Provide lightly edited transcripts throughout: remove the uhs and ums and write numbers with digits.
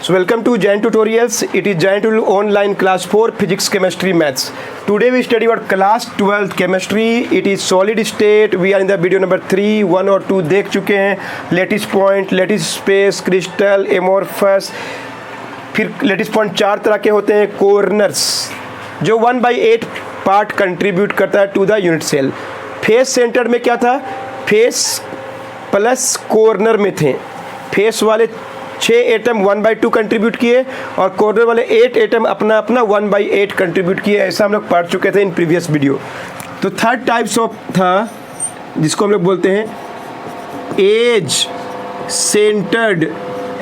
So welcome to Jain Tutorials. It is Jain Tutorial online class 4 physics, chemistry, maths. Today we study about class 12 chemistry. It is solid state. We are in the video number 3, 1 और 2 देख चुके हैं. Lattice point, lattice space, crystal, amorphous. फिर lattice point 4 तरह के होते हैं. Corners जो 1/8 पार्ट कंट्रीब्यूट करता है to the unit cell. Face centre में क्या था? फेस प्लस कॉर्नर में थे. फेस वाले 6 एटम 1/2 कंट्रीब्यूट किए और कॉर्नर वाले 8 एटम अपना अपना 1/8 कंट्रीब्यूट किए. ऐसा हम लोग पढ़ चुके थे इन प्रीवियस वीडियो. तो थर्ड टाइप्स ऑफ था जिसको हम लोग बोलते हैं एज सेंटर्ड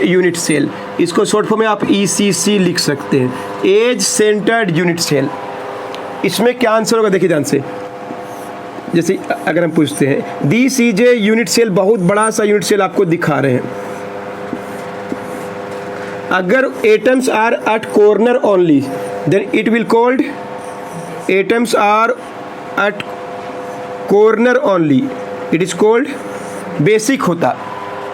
यूनिट सेल. इसको शॉर्ट फॉर्म में आप ECC लिख सकते हैं, एज सेंटर्ड यूनिट सेल. इसमें क्या आंसर होगा देखिए ध्यान से. जैसे अगर हम पूछते हैं this is a unit cell, बहुत बड़ा सा यूनिट सेल आपको दिखा रहे हैं. अगर atoms are at corner only then it will called atoms are at corner only, it is called basic होता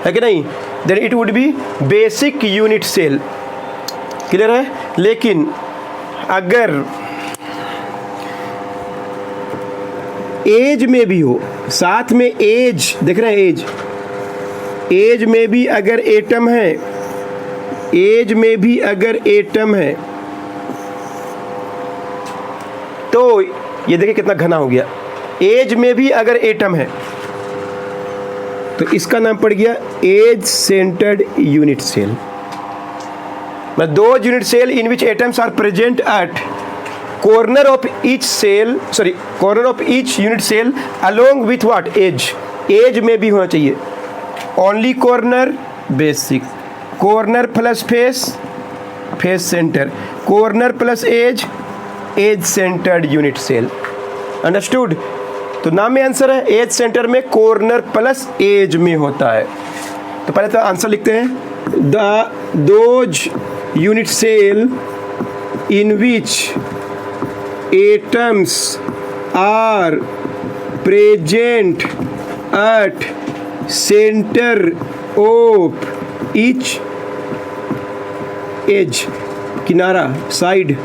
है कि नहीं. Then it would be basic unit cell. Clear है. लेकिन अगर एज में भी हो, साथ में एज देख रहे हैं, एज में भी अगर एटम है, एज में भी अगर एटम है तो ये देखिए कितना घना हो गया. एज में भी अगर एटम है तो इसका नाम पड़ गया एज सेंटर्ड यूनिट सेल. मतलब those unit cell in which atoms are present at corner of each cell, corner of each unit cell along with what? Edge. Edge में भी होना चाहिए. Only corner basic. Corner plus face, face center. Corner plus edge, edge centered unit cell. Understood? तो नाम में answer है. Edge centre में corner plus edge में होता है. तो पहले तो आंसर लिखते हैं. Those unit cell in which atoms are present at center of each edge. किनारा साइड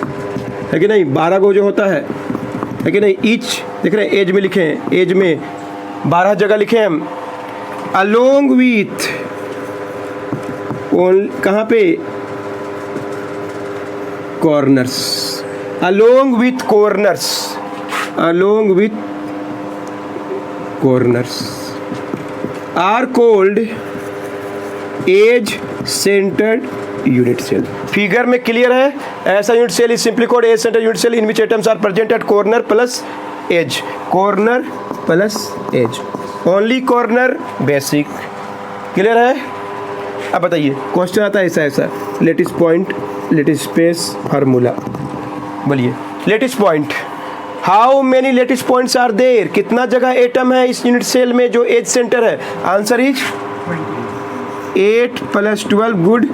है कि नहीं, 12 को जो होता है कि नहीं. ईच देख रहे हैं, एज में लिखे हैं, एज में 12 जगह लिखे हैं हम. अलोंग विथ कहाँ पे? Corners. along with corners are called edge centered unit cell. Figure में क्लियर है. ऐसा unit cell is simply called edge centred unit cell in which atoms are present at corner plus edge. Corner plus edge. Only corner basic. Clear है. अब बताइए question आता है ऐसा. Lattice point, lattice space, formula. बोलिए. Lattice point, how many lattice points are there? कितना जगह atom है इस यूनिट सेल में जो एज सेंटर है? Answer is 8 + 12 good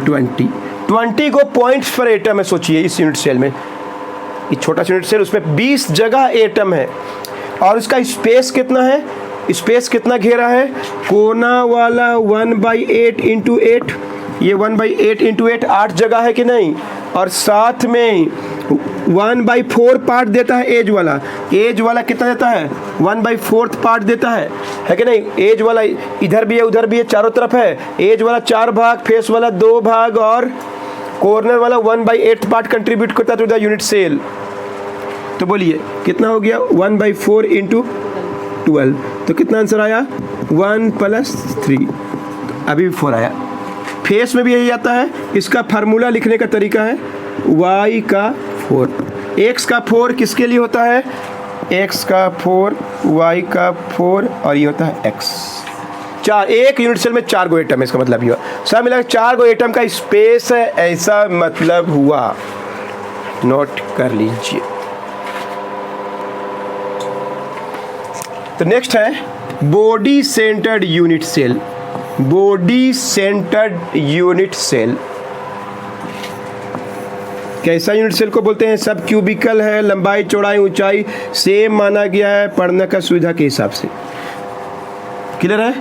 20. 20 को पॉइंट्स पर एटम है. सोचिए इस यूनिट सेल में, ये छोटा सा यूनिट सेल, उसमें 20 जगह एटम है और उसका स्पेस कितना है? स्पेस कितना घेरा है? कोना वाला 1/8 × 8, ये 1/8 × 8 8 जगह है कि नहीं. और साथ में 1/4 पार्ट देता है एज वाला. एज वाला कितना देता है? 1/4 पार्ट देता है कि नहीं. एज वाला इधर भी है उधर भी है, चारों तरफ है. एज वाला 4 भाग, फेस वाला 2 भाग और कॉर्नर वाला 1/8 पार्ट कंट्रीब्यूट करता है टू द यूनिट सेल. तो बोलिए कितना हो गया? 1/4 × 12. तो कितना आंसर आया? 1 + 3. अभी 4 आया. फेस में भी यही आता है. इसका फार्मूला लिखने का तरीका है y का 4, x का 4 किसके लिए होता है? x का 4, y का 4 और ये होता है x. 4. एक यूनिट सेल में 4 गो एटम है, इसका मतलब ये हुआ. सब मिला 4 गो एटम का स्पेस है, ऐसा मतलब हुआ. नोट कर लीजिए. तो नेक्स्ट है body centred unit cell. Body centred unit cell कैसा यूनिट सेल को बोलते हैं? सब क्यूबिकल है, लंबाई चौड़ाई ऊंचाई सेम माना गया है पढ़ने का सुविधा के हिसाब से. क्लियर है.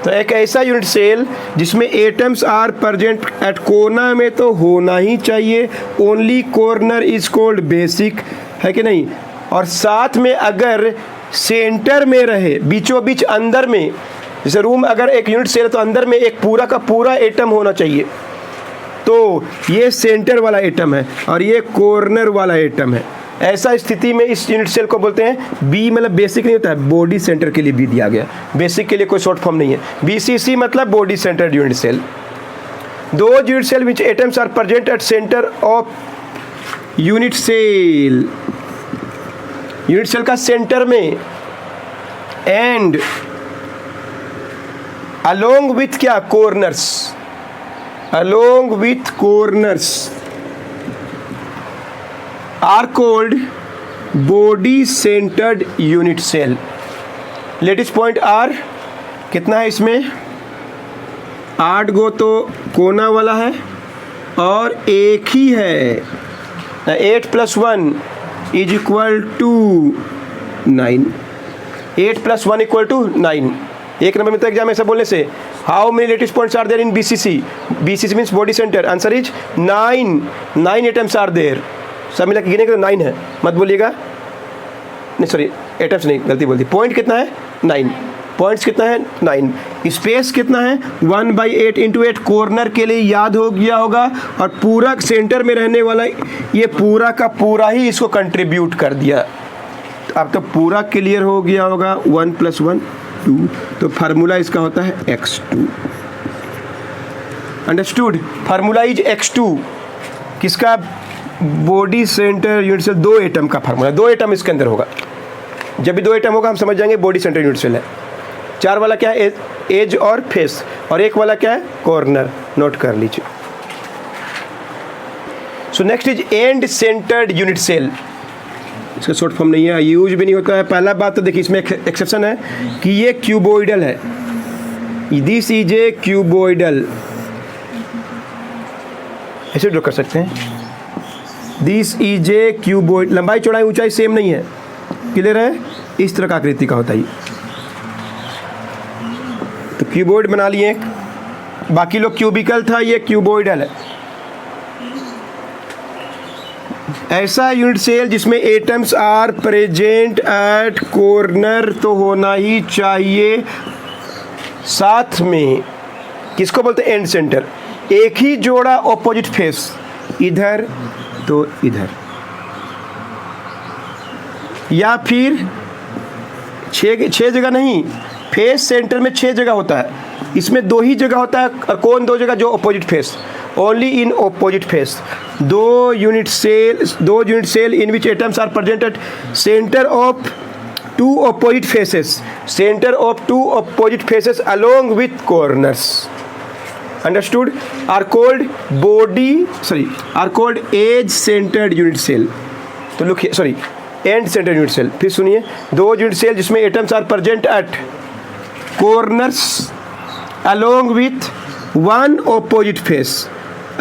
तो एक ऐसा यूनिट सेल जिसमें एटम्स आर प्रेजेंट एट कोना में तो होना ही चाहिए, only corner is called basic, है कि नहीं। और साथ में अगर सेंटर में रहे, बीचों बीच अंदर में, जैसे रूम अगर एक यूनिट सेल है तो अंदर में एक पूरा का पूरा एटम होना चाहिए, तो ये सेंटर वाला एटम है और ये कॉर्नर वाला एटम है। ऐसा स्थिति में इस यूनिट सेल को बोलते हैं बी, मतलब बेसिक नहीं होता है, बॉडी सेंटर के लिए बी दिया गया, बेसिक के लिए कोई शॉर्ट फॉर्म नहीं है। बीसीसी मतलब body centred unit cell. Those unit cell which atoms are present at centre of unit cell, unit cell का सेंटर में, एंड अलोंग विथ क्या, corners, along with corners are called body centred unit cell. Lattice point are कितना है इसमें, 8 गो तो कोना वाला है और एक ही है, 8 + 1 = 9, 8 + 1 = 9। एक नंबर में तो एग्जाम ऐसा बोलने से, how many lattice points are there in BCC, BCC means body centre, answer is 9, 9 atoms are there. सब मिला के गिने के 9 है, मत बोलिएगा, नहीं सॉरी एटम्स नहीं, गलती बोल दी। पॉइंट कितना है 9, पॉइंट्स कितना है 9, स्पेस कितना है 1/8 × 8, कॉर्नर के लिए याद हो गया होगा, और पूरा सेंटर में रहने वाला ये पूरा का पूरा ही इसको कंट्रीब्यूट कर दिया। अब तो पूरा क्लियर हो गया होगा, 1 + 1 2, तो फार्मूला इसका होता है x2। Understood, formula is x2, किसका, body centre unit cell, 2 atom का फार्मूला, 2 एटम इसके अंदर होगा। जब भी 2 एटम होगा हम समझ जाएंगे बॉडी सेंटर यूनिट सेल है। 4 वाला क्या है, एज और फेस, और 1 वाला क्या है, कॉर्नर, नोट कर लीजिए। So next is end centred unit cell, इसका शॉर्ट फॉर्म नहीं है, यूज भी नहीं होता है। पहला बात तो देखिए इसमें एक्सेप्शन है कि ये क्यूबोइडल है, दिस इज ए क्यूबोइडल, ऐसे ड्रॉ कर सकते हैं, दिस इज ए क्यूबोइड, लंबाई चौड़ाई ऊंचाई सेम नहीं है, क्लियर है, इस तरह का आकृति का होता है। तो क्यूबोइड बना लिए, बाकी लोग क्यूबिकल था, ये क्यूबोइडल है। ऐसा यूनिट सेल जिसमें atoms are present at corner तो होना ही चाहिए, साथ में किसको बोलते हैं, एंड सेंटर, एक ही जोड़ा ऑपोजिट फेस, इधर तो इधर, या फिर 6 जगह नहीं, फेस सेंटर में 6 जगह होता है, इसमें 2 ही जगह होता है, और कौन 2 जगह, जो opposite face, only in opposite face. 2 unit cell in which atoms are present at centre of 2 opposite faces, centre of 2 opposite faces along with corners, understood, are called edge centered unit cell। तो look sorry end centre unit cell. फिर सुनिए, 2 unit cell जिसमें atoms are present at corners along with 1 opposite face,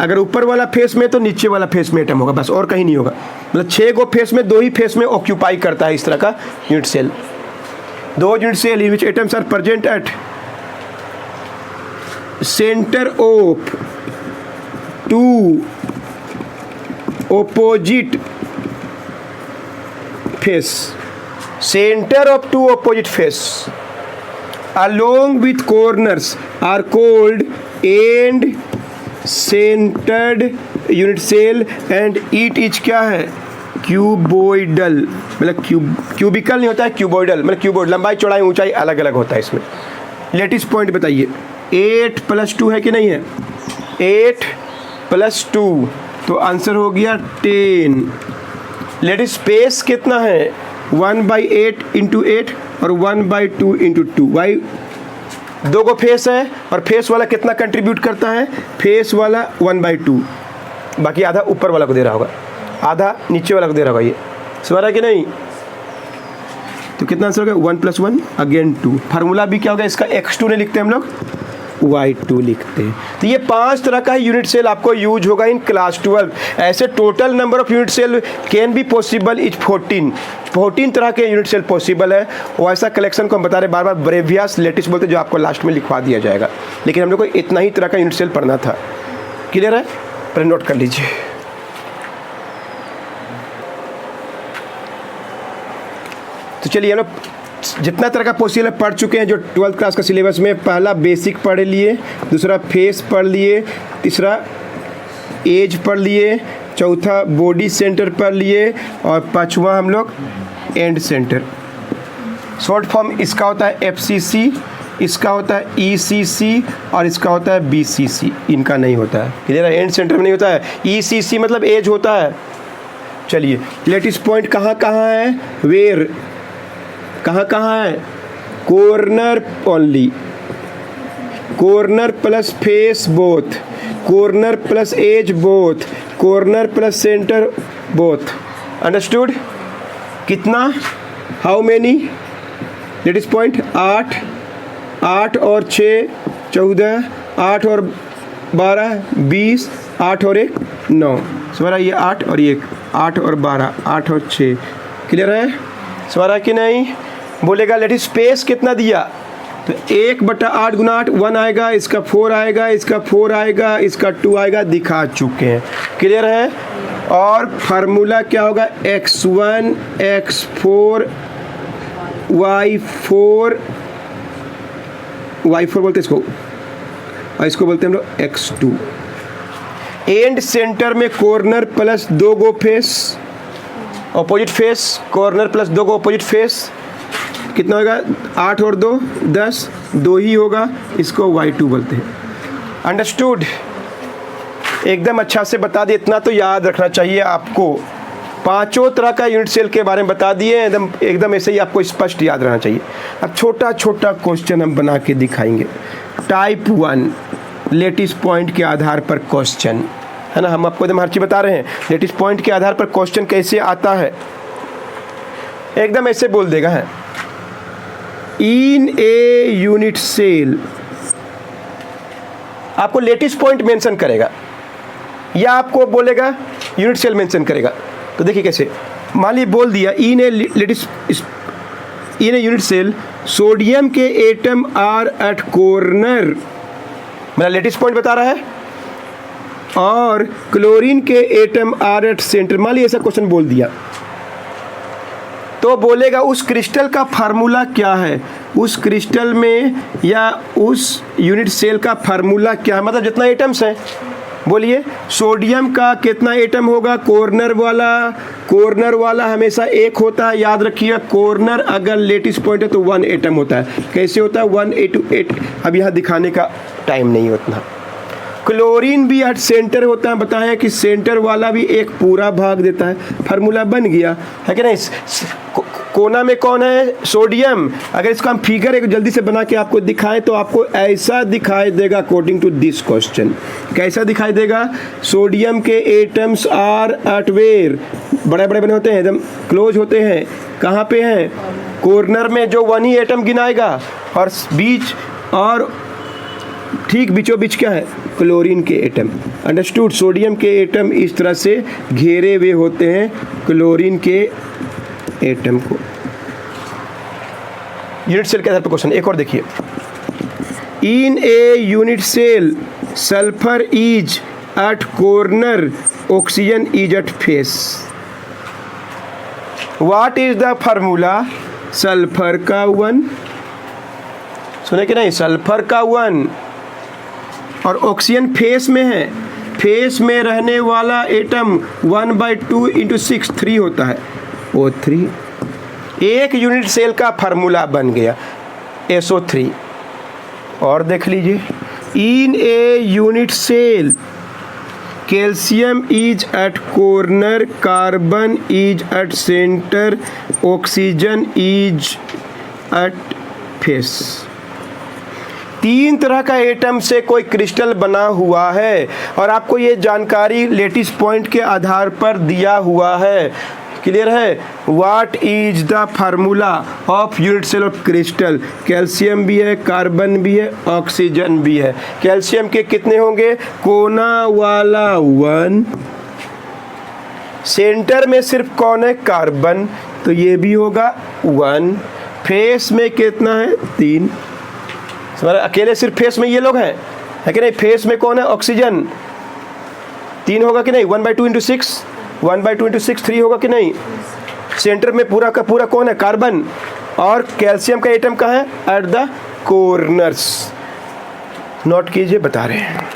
अगर ऊपर वाला face में तो नीचे वाला फेस में एटम होगा, बस और कहीं नहीं होगा, मतलब 6 गो फेस में 2 ही फेस में ऑक्यूपाई करता है, इस तरह का unit cell. 2 unit cell in which atoms are present at centre of 2 opposite face, centre of 2 opposite face along with corners are called end centered unit cell and it is क्या है, cuboidal, मतलब cubicle नहीं होता है, cuboidal मतलब cuboid, लंबाई चौड़ाई ऊंचाई अलग अलग होता है इसमें। लेटेस्ट पॉइंट बताइए, 8 + 2 है कि नहीं है, 8 + 2 तो आंसर हो गया 10। लेटेस्ट स्पेस कितना है, 1/8 × 8 और 1/2 × 2, वाई 2 को फेस है, और फेस वाला कितना कंट्रीब्यूट करता है, फेस वाला 1/2, बाकी आधा ऊपर वाला को दे रहा होगा, आधा नीचे वाला को दे रहा होगा, ये समझ रहा है कि नहीं। तो कितना आंसर होगा, 1 + 1 अगेन 2। फार्मूला भी क्या होगा इसका, x2 नहीं लिखते हम लोग, Y2 लिखते हैं। तो ये 5 तरह का यूनिट सेल आपको यूज होगा इन क्लास 12। ऐसे total number of unit cell can be possible is 14 तरह के यूनिट सेल पॉसिबल है। वो ऐसा कलेक्शन को हम बता रहे बार बार, ब्रेवियस लेटिस बोलते जो आपको लास्ट में लिखवा दिया जाएगा, लेकिन हम लोग को इतना ही तरह का यूनिट सेल पढ़ना था। क्लियर है? पर नोट कर लीजिए। तो चलिए हम लोग जितना तरह का पॉसिबल पढ़ चुके हैं जो 12th क्लास का सिलेबस में। पहला बेसिक पढ़ लिए, दूसरा फेस पढ़ लिए, तीसरा एज पढ़ लिए, चौथा बॉडी सेंटर पढ़ लिए, और पांचवा हम लोग एंड सेंटर। शॉर्ट फॉर्म इसका होता है FCC, इसका होता है ECC, और इसका होता है BCC। इनका नहीं होता है। क्लियर है? एंड सेंटर में नहीं होता है। ECC मतलब एज होता है। चलिए, लेटिस पॉइंट कहाँ कहाँ है? वेयर कहाँ कहाँ है? Corner only, corner plus face both, corner plus edge both, corner plus centre both. Understood? कितना? How many lattice point? 8 और 6 14, 8 और 12 20, 8 और 1 9। सवारा ये 8 और ये 8 और 12, 8 और 6। क्लियर है? सवारा कि नहीं? बोलेगा लेटिस स्पेस कितना दिया? तो 1/8 गुना 8 1 आएगा, इसका 4 आएगा, इसका 4 आएगा, इसका 2 आएगा। दिखा चुके हैं। क्लियर है? और फार्मूला क्या होगा? x1 x4 y4 बोलते इसको, और इसको बोलते हैं हम लोग x2। एंड सेंटर में corner plus 2 go face, opposite face, corner plus 2 go opposite face. कितना होगा? 8 और 2 10, 2 ही होगा। इसको Y2 बोलते हैं। अंडरस्टूड? एकदम अच्छा से बता दिए। इतना तो याद रखना चाहिए आपको। पांचों तरह का यूनिट सेल के बारे में बता दिए। एकदम ऐसे ही आपको स्पष्ट याद रहना चाहिए। अब छोटा छोटा क्वेश्चन हम बना के दिखाएंगे। टाइप 1 लेटिस पॉइंट के आधार पर क्वेश्चन, है ना? हम आपको एकदम हर चीज़ बता रहे हैं। लेटिस पॉइंट के आधार पर क्वेश्चन कैसे आता है, एकदम ऐसे बोल देगा है। इन ए यूनिट सेल, आपको लेटिस पॉइंट मेंशन करेगा या आपको बोलेगा यूनिट सेल मेंशन करेगा। तो देखिए कैसे, मान ली बोल दिया इन ए यूनिट सेल सोडियम के एटम आर एट कॉर्नर, मतलब लेटिस पॉइंट बता रहा है, और क्लोरीन के एटम आर एट सेंटर। मान ली ऐसा क्वेश्चन बोल दिया, तो बोलेगा उस क्रिस्टल का फार्मूला क्या है, उस क्रिस्टल में या उस यूनिट सेल का फार्मूला क्या है, मतलब जितना एटम्स हैं। बोलिए सोडियम का कितना एटम होगा? कॉर्नर वाला हमेशा एक होता है, याद रखिए। कॉर्नर अगर लेटिस पॉइंट है तो 1 एटम होता है। कैसे होता है? 1 अब यहाँ दिखाने का टाइम नहीं होता। क्लोरीन भी एट सेंटर होता है, बताया कि सेंटर वाला भी एक पूरा भाग देता है। फार्मूला बन गया है कि नहीं? कोना में कौन है? सोडियम। अगर इसका हम फिगर एक जल्दी से बना के आपको दिखाएं तो आपको ऐसा दिखाई देगा अकॉर्डिंग टू दिस क्वेश्चन। कैसा दिखाई देगा? सोडियम के एटम्स आर एट वेयर, बड़े बड़े बने होते हैं, एकदम क्लोज होते हैं। कहाँ पे हैं? कॉर्नर में, जो 1 ही एटम गिनाएगा, और बीच और ठीक बीचों बीच क्या है? क्लोरीन के एटम। अंडरस्टूड? सोडियम के एटम इस तरह से घेरे हुए होते हैं क्लोरीन के एटम को। यूनिट सेल के आधार पर क्वेश्चन एक और देखिए। In a unit cell sulphur is at corner, oxygen is at face. What is the formula? Sulphur का 1, सुने कि नहीं? सल्फर का 1, और ऑक्सीजन फेस में है। फेस में रहने वाला एटम 1/2 × 6 3 होता है, O3। एक यूनिट सेल का फार्मूला बन गया SO3। और देख लीजिए, in a unit cell calcium is at corner, carbon is at centre, oxygen is at face. 3 तरह का एटम से कोई क्रिस्टल बना हुआ है, और आपको ये जानकारी लेटिस पॉइंट के आधार पर दिया हुआ है। क्लियर है। What is the formula of unit cell of crystal? Calcium भी है, कार्बन भी है, ऑक्सीजन भी है। कैल्शियम के कितने होंगे? कोना वाला 1, सेंटर में सिर्फ कौन है? कार्बन, तो ये भी होगा 1। फेस में कितना है? 3। अकेले सिर्फ फेस में ये लोग हैं, है कि नहीं? फेस में कौन है? ऑक्सीजन, 3 होगा कि नहीं? 1/2 × 6, 1/2 × 6 3 होगा कि नहीं? सेंटर में पूरा का पूरा कौन है? कार्बन। और कैल्शियम का एटम कहाँ है? At the corners. नोट कीजिए, बता रहे हैं।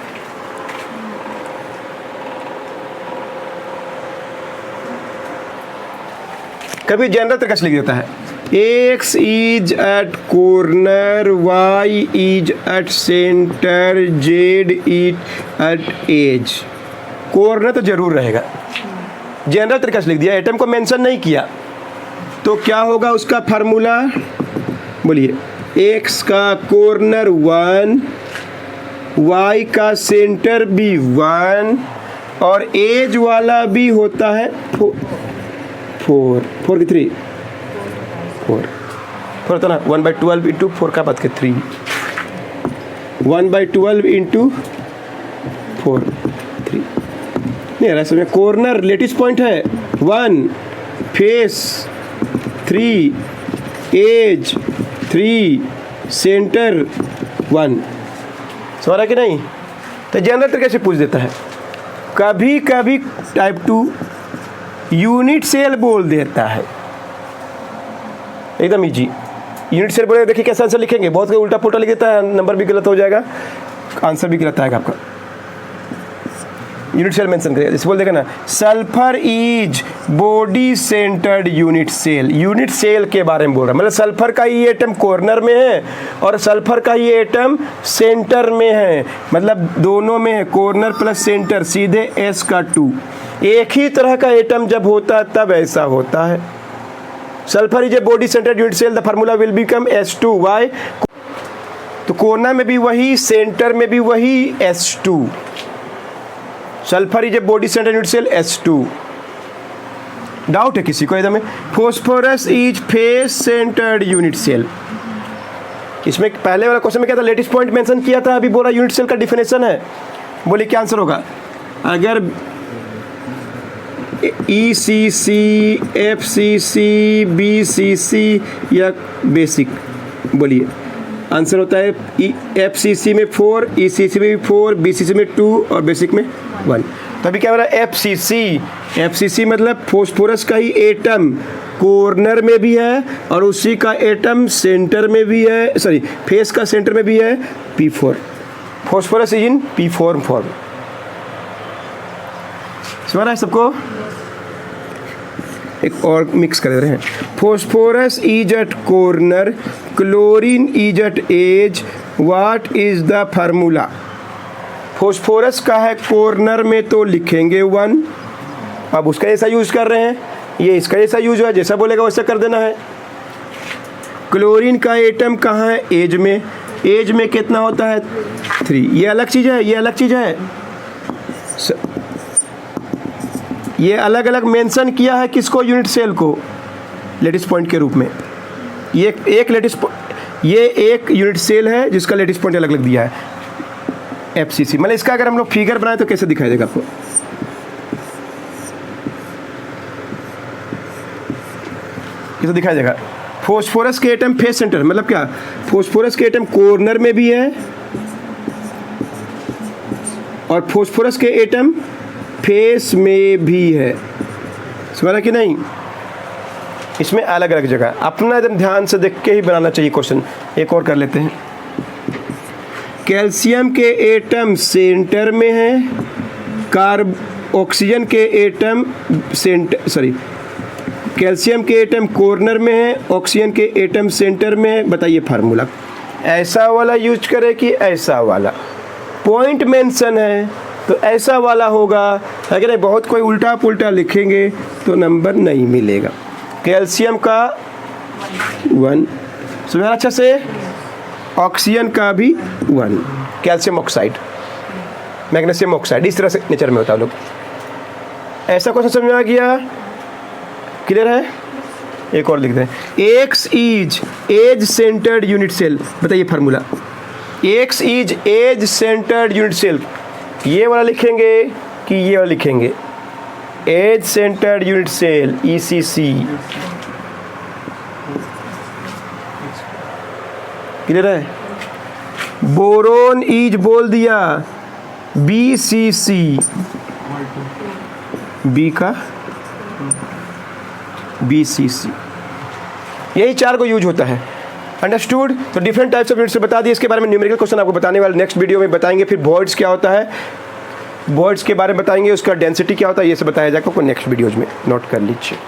कभी जनरल तरीका से लिख देता है, X is at corner, Y is at centre, Z is at edge. Corner तो जरूर रहेगा, जनरल तरीका से लिख दिया, एटम को मेंशन नहीं किया। तो क्या होगा उसका फार्मूला? बोलिए। X का कॉर्नर 1, Y का सेंटर भी 1 और एज वाला भी होता है 4 की 3 4 होता ना। 1/12 × 4 का बात के 3, 1/12 × 4 3 नहीं ऐसे में। कॉर्नर लेटिस पॉइंट है 1, फेस 3, एज 3, सेंटर 1। समझ रहा कि नहीं? तो जनरल तरीके से पूछ देता है। कभी कभी टाइप 2 यूनिट सेल बोल देता है, एकदम इजी। यूनिट सेल बोले, देखिए कैसा आंसर लिखेंगे। बहुत उल्टा पुल्टा लिख देता है, नंबर भी गलत हो जाएगा, आंसर भी गलत आएगा आपका। यूनिट सेल मेंशन करेगा, जैसे बोल देगा ना, sulphur is body centred unit cell. Unit cell के बारे में बोल रहा है, मतलब सल्फर का ही एटम कॉर्नर में है और सल्फर का ही एटम सेंटर में है, मतलब दोनों में है, कॉर्नर प्लस सेंटर, सीधे S का 2। एक ही तरह का एटम जब होता है तब ऐसा होता है। Sulphur is a body centred unit cell, the formula will become S2Y। तो कोना में भी वही, सेंटर में भी वही, S2। Sulphur is a body centred unit cell, S2। Doubt है किसी को एकदम में? Phosphorus is face centred unit cell. इसमें पहले वाला क्वेश्चन में क्या था? लेटेस्ट पॉइंट मेंशन किया था, अभी बोला यूनिट सेल का डिफिनेशन है। बोलिए क्या आंसर होगा? अगर ECC, FCC, BCC या बेसिक, बोलिए आंसर होता है FCC में 4, ECC में 4, BCC में 2 और बेसिक में 1। तो अभी क्या हो रहा है? FCC मतलब फॉस्फोरस का ही एटम कॉर्नर में भी है और उसी का एटम सेंटर में भी है, सॉरी फेस का सेंटर में भी है, P4। Phosphorus is in P4 form. समझ रहा है सबको? एक और मिक्स कर दे रहे हैं। Phosphorus is at corner, chlorine is at edge, what is the formula? Phosphorus का है कॉर्नर में तो लिखेंगे 1। अब उसका जैसा यूज कर रहे हैं, ये इसका जैसा यूज है, जैसा बोलेगा वैसा कर देना है। क्लोरीन का एटम कहाँ है? एज में। एज में कितना होता है? 3। ये अलग चीज़ है, ये अलग चीज़ है, ये अलग अलग मेंशन किया है किसको? यूनिट सेल को, लेटिस पॉइंट के रूप में। ये एक यूनिट सेल है जिसका लेटिस पॉइंट अलग अलग दिया है, FCC। मतलब इसका अगर हम लोग फिगर बनाए तो कैसे दिखाई देगा आपको? कैसे दिखाई देगा? फॉस्फोरस के एटम फेस सेंटर, मतलब क्या? फॉस्फोरस के एटम कॉर्नर में भी है और फॉस्फोरस के एटम फेस में भी है। समझा कि नहीं? इसमें अलग अलग जगह, अपना एकदम ध्यान से देख के ही बनाना चाहिए क्वेश्चन। एक और कर लेते हैं। कैल्शियम के एटम सेंटर में है, ऑक्सीजन के एटम कैल्शियम के एटम कॉर्नर में है, ऑक्सीजन के एटम सेंटर में है। बताइए फार्मूला। ऐसा वाला यूज करें कि ऐसा वाला? पॉइंट मेंशन है तो ऐसा वाला होगा, अगर बहुत कोई उल्टा पुल्टा लिखेंगे तो नंबर नहीं मिलेगा। कैल्शियम का 1, समझा अच्छा से? ऑक्सीजन का भी 1, कैल्शियम ऑक्साइड, मैग्नीशियम ऑक्साइड, इस तरह से नेचर में होता है लोग। ऐसा क्वेश्चन समझ में आ गया? क्लियर है? एक और लिख दें, X is edge centred unit cell. बताइए formula, X is edge centred unit cell, ये वाला लिखेंगे कि ये वाला लिखेंगे? Edge centred unit cell, ECC। Clear है? बोरोन इज बोल दिया BCC, बी का BCC, यही 4 को यूज होता है। अंडरस्टूड? तो डिफरेंट टाइप्स ऑफ यूनिट्स बता दिए। इसके बारे में न्यूमेरिकल क्वेश्चन आपको बताने वाले नेक्स्ट वीडियो में बताएंगे। फिर वॉइड्स क्या होता है, वॉइड्स के बारे में बताएंगे, उसका डेंसिटी क्या होता है, ये सब बताया जाएगा आपको नेक्स्ट वीडियोज में। नोट कर लीजिए।